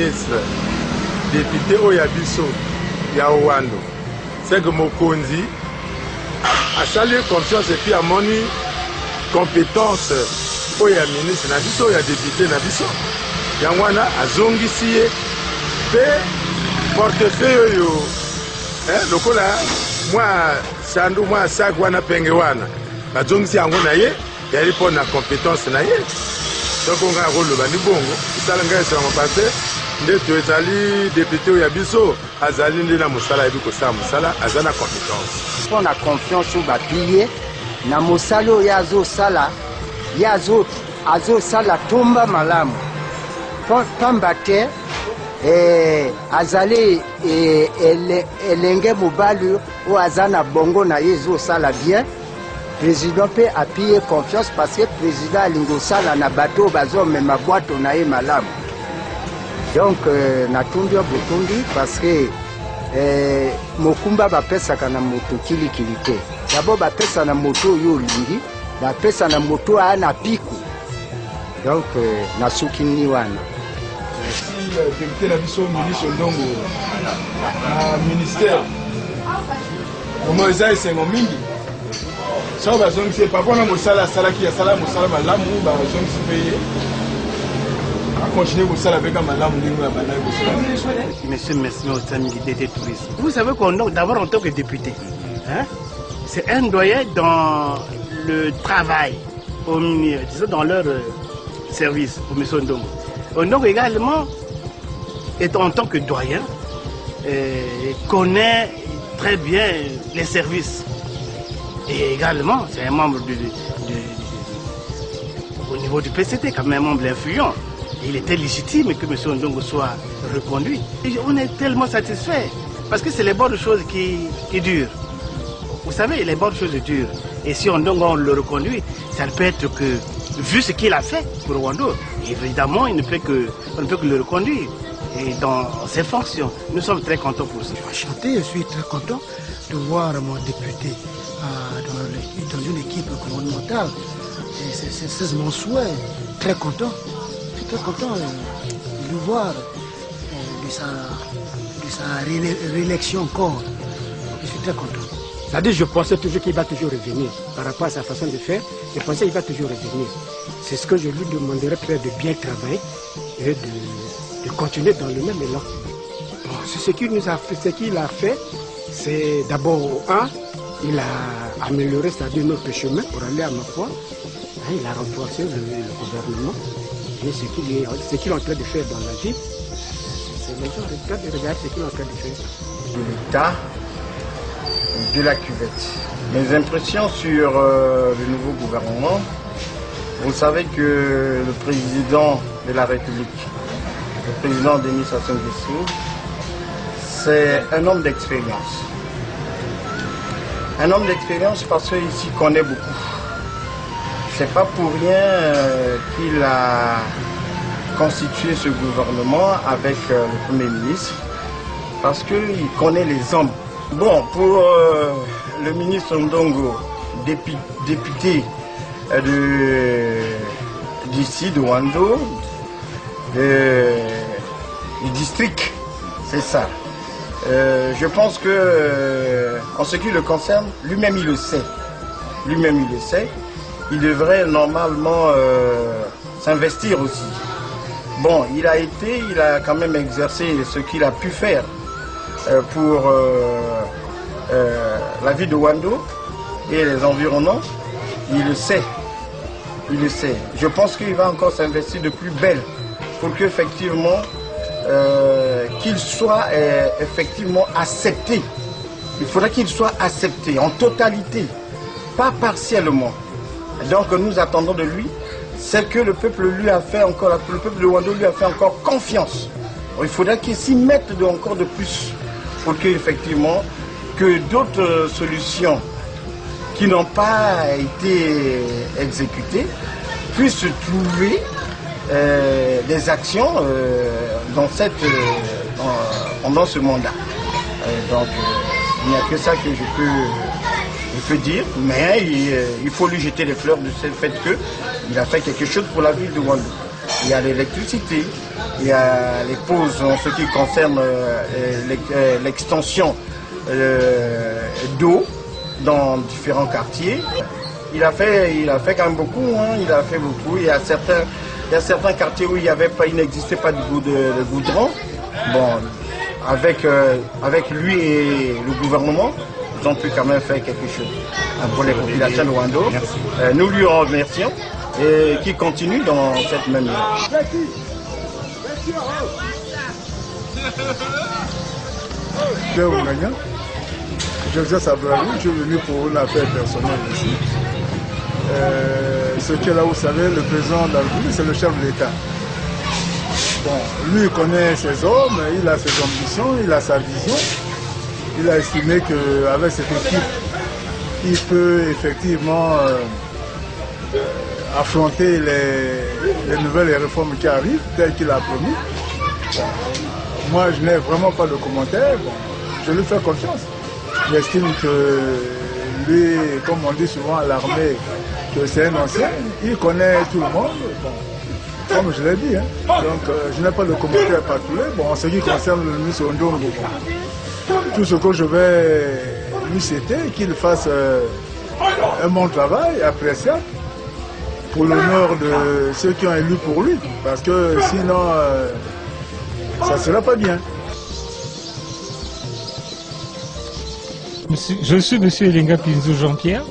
ministre député Oyabiso Yaouando. C'est que Mokonzi a salué confiance et puis a moni compétence Oya ministre Nabiso, Oya député Nabiso. Yangwana a zongisiye pe portefeuille yo. Lokola moi sandu moi sagwana pengewana. Ba zongisi yango na ye, yali po na compétence na ye. Donc on a rôle bandi bongo, ça l'engagement sur mon passé. Ndeto ezali député Oyabiso azali ndina musala ebiko sa musala azana compétence. On a confiance sur bapilier na musalo yazo sala yazo azo sala tomba malamu. Pambate azali elenge mobali ou azana bongo na yezo sala bien. Président peut appuyer confiance parce que le président alingo sala na bateau bazo mema boîte na ye malamu. Donc natundi botundi parce que mokumba bapesaka na moto kilikili te. D'abord bapesa na moto yo lingi, bapesa na moto ana piku. Donc nasuki ni wana. Si député na biso ministre Ndongo na ministère comment ça c'est mon mingi. Ça va donc c'est pas pour na mosala sala ki ya sala mosala malamu ba donc c'est payé. Continuer ça avec un malamu ndingo ya bana ko. Monsieur Mesme au sein des touristes. Vous savez qu'on d'abord en tant que député, hein, c'est un doyen dans le travail, disons dans leur service pour M. Ndongo. Donc également, en tant que doyen, connaît très bien les services. Et également, c'est un membre au niveau du PCT, quand même un membre influent. Il était légitime que M. Ndongo soit reconduit. Et on est tellement satisfait parce que c'est les bonnes choses qui durent. Vous savez, les bonnes choses durent. Et si Ndongo on le reconduit, ça ne peut être que, vu ce qu'il a fait pour Rwando, évidemment, on ne peut que le reconduire. Et dans ses fonctions, nous sommes très contents pour ça. Enchanté, je suis très content de voir mon député dans une équipe gouvernementale. C'est mon souhait. Très content. Je suis très content de le voir de sa réélection encore. Je suis très content. C'est-à-dire, je pensais toujours qu'il va toujours revenir. Par rapport à sa façon de faire, je pensais qu'il va toujours revenir. C'est ce que je lui demanderais peut-être de bien travailler et de continuer dans le même élan. Bon, ce qu'il a fait, c'est d'abord, il a amélioré, c'est-à-dire notre chemin pour aller à ma foi. Il a renforcé le gouvernement. Et ce qu'il est en train de faire dans la vie, c'est les gens de regarder ce qu'il est en train de faire. De l'État de la cuvette. Mes impressions sur le nouveau gouvernement, vous savez que le président de la République, le président Denis Sassou Nguesso, c'est un homme d'expérience. Un homme d'expérience parce qu'il s'y connaît beaucoup. C'est pas pour rien qu'il a constitué ce gouvernement avec le Premier ministre, parce qu'il connaît les hommes. Bon, pour le ministre Ndongo, député d'ici, de Rwando, du district, c'est ça. Je pense que, en ce qui le concerne, lui-même il le sait. Lui-même il le sait. Il devrait normalement s'investir aussi. Bon, il a quand même exercé ce qu'il a pu faire pour la ville de Rwando et les environnants. Il le sait. Il le sait. Je pense qu'il va encore s'investir de plus belle pour qu'effectivement qu'il soit effectivement accepté. Il faudrait qu'il soit accepté en totalité, pas partiellement. Donc nous attendons de lui, c'est que le peuple lui a fait encore, le peuple de Rwanda lui a fait encore confiance. Il faudrait qu'il s'y mette encore de plus pour qu'effectivement que d'autres solutions qui n'ont pas été exécutées puissent trouver des actions dans ce mandat. Donc il n'y a que ça que je peux dire, mais il faut lui jeter les fleurs de ce fait qu'il a fait quelque chose pour la ville de Rwanda. il y a l'électricité, il y a les pauses en ce qui concerne l'extension d'eau dans différents quartiers. Il a fait quand même beaucoup, hein, il a fait beaucoup. Il y a certains quartiers où il n'existait pas de goudron. Bon, avec lui et le gouvernement, ils ont pu quand même faire quelque chose pour les populations de Wando. Nous lui remercions et qui continue dans cette même ligne. Joseph Abraham, je suis venu pour une affaire personnelle ici. Ce que là, vous savez, le président de la République, c'est le chef de l'État. Bon, lui, il connaît ses hommes, il a ses ambitions, il a sa vision. Il a estimé qu'avec cette équipe, il peut effectivement affronter les nouvelles réformes qui arrivent, telles qu'il a promis. Bon, moi, je n'ai vraiment pas de commentaires. Bon, je lui fais confiance. J'estime que lui, comme on dit souvent à l'armée, que c'est un ancien, il connaît tout le monde. Bon, comme je l'ai dit, hein. Donc je n'ai pas de commentaires particuliers. Bon, en ce qui concerne le ministre Ondongo, bon, tout ce que je vais lui citer, qu'il fasse un bon travail, appréciable, pour l'honneur de ceux qui ont élu pour lui. Parce que sinon, ça ne sera pas bien. Je suis M. Elenga Pinzou Jean-Pierre,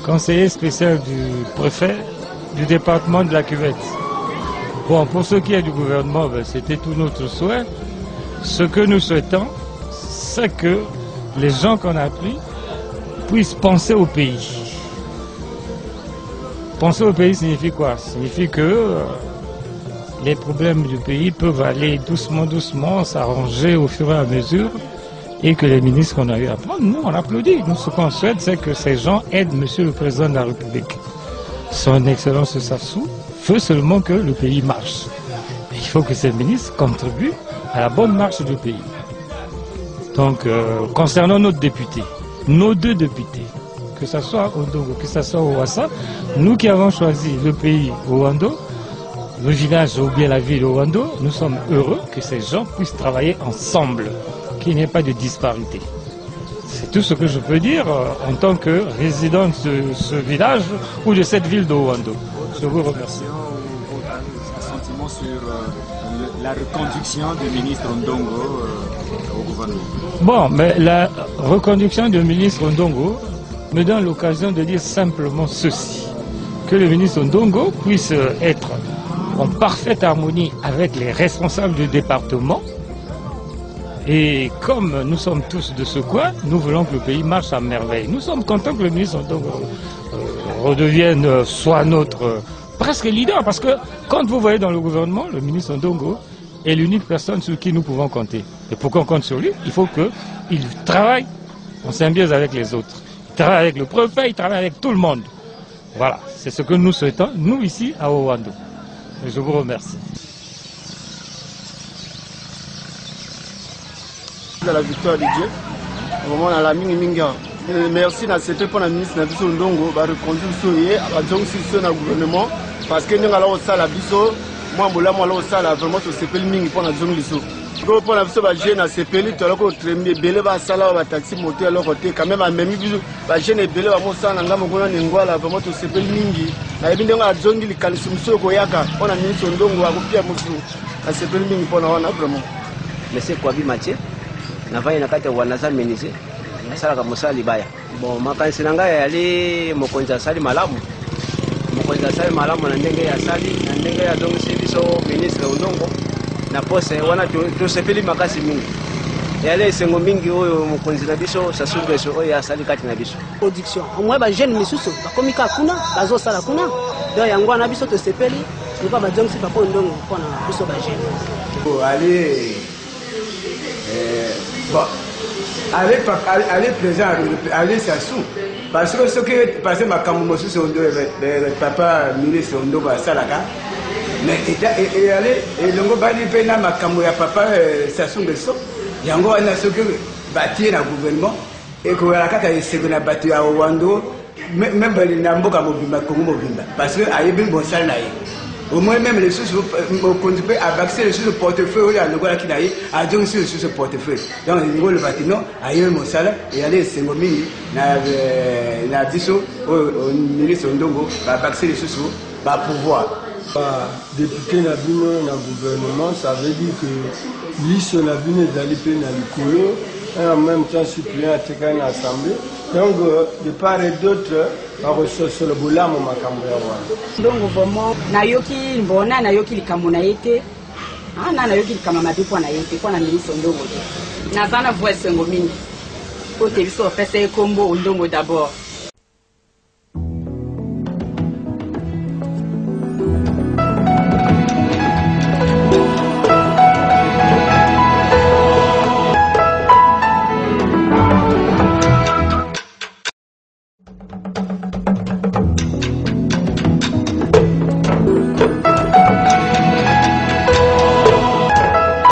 conseiller spécial du préfet du département de la Cuvette. Bon, pour ce qui est du gouvernement, ben, c'était tout notre souhait. Ce que nous souhaitons, c'est que les gens qu'on a pris puissent penser au pays. Penser au pays signifie quoi? Signifie que les problèmes du pays peuvent aller doucement, doucement, s'arranger au fur et à mesure. Et que les ministres qu'on a eu à prendre, nous, on applaudit. Nous, ce qu'on souhaite, c'est que ces gens aident Monsieur le Président de la République. Son Excellence Sassou veut seulement que le pays marche. Mais il faut que ces ministres contribuent à la bonne marche du pays. Donc, concernant notre député, nos deux députés, que ce soit au Ndongo, que ce soit au Ouassa, nous qui avons choisi le pays au Wando, le village ou bien la ville au Wando, nous sommes heureux que ces gens puissent travailler ensemble. Qu'il n'y ait pas de disparité. C'est tout ce que je peux dire en tant que résident de ce village ou de cette ville de Wando. Je vous remercie. Un sentiment sur la reconduction du ministre Ondongo au gouvernement. Bon, mais la reconduction du ministre Ondongo me donne l'occasion de dire simplement ceci. Que le ministre Ondongo puisse être en parfaite harmonie avec les responsables du département. Et comme nous sommes tous de ce coin, nous voulons que le pays marche à merveille. Nous sommes contents que le ministre Ondongo redevienne soit notre presque leader. Parce que quand vous voyez dans le gouvernement, le ministre Ondongo est l'unique personne sur qui nous pouvons compter. Et pour qu'on compte sur lui, il faut qu'il travaille en symbiose avec les autres. Il travaille avec le préfet, il travaille avec tout le monde. Voilà, c'est ce que nous souhaitons, nous ici à Wando. Et je vous remercie. De la victoire de Dieu, vraiment à la mingi. Merci à cette pour la ministre Nabiso Ndongo, va reconduire Soye, à la gouvernement, parce que nous allons au salle à Bisso, moi, je suis au salle vraiment sur ce pays mingi pour la zone Lisso. Pour la Bisso, je suis à ce pays, tu as le tremé, belé, va salle, va taxi, monter à leur côté, quand même à même bisou, va gêner belé, va mon sang, n'anga mon n'engouala, vraiment sur ce pays mingi. La vie de la zone qui est sur Koyaka, on a mis son Ndongo à copier à Moussou, à ce pays mingi pour la vraiment. Monsieur Kwabi Mathieu. Nafanya na kati wanaza menise nasala kama musali baya bon makanisi nanga yali mokonza sali malamu na ndenge ya sali na ndenge ya donc service ministre Ondongo na pose wana tu sepeli makasi mingi yale sengo mingi oyo mokonzi na biso sasubeso oyo ya sali kati na biso production omwe ba jeune misusu bakomika kuna bazo sala kuna donc yango na biso to sepeli ni pas ba donc si papa Ondongo pona biso ba jeune allez bon, allez présent, allez Sassou. Parce que ce qui est passé, ma camoufle sur le papa ministre Ondongo à Salaka. Mais et allez, et l'ongo bali pena ma camoufle papa Sassou Besso. Yango on a ce que bâti le gouvernement et que la carte est seconde bâti à Wando, même les Namboka Mobimba, Congo Mobimba. Parce que aïe bien bon sal naïe. au moins même les sous conduire à baxer les sous portefeuille à le qui d'ailleurs à donc sur ce portefeuille donc le niveau le bâtiment ailleurs mon salaire et aller 5 000 na biso au ministre Ndongo va baxer les sous va pouvoir député na bino na gouvernement, ça veut dire que liste na bino ezali pe na likolo et en même temps suppléant à une assemblée. Donc de part et d'autre sur le bolamu makambo ya wana. Donc vraiment nayoki mbona nayoki likambo na yete na nayoki likambo mabipo na yete kwa na ministre Ndongo te. Na zana voix sengo mingi. Ko te biso pesa kombo Ndongo d'abord.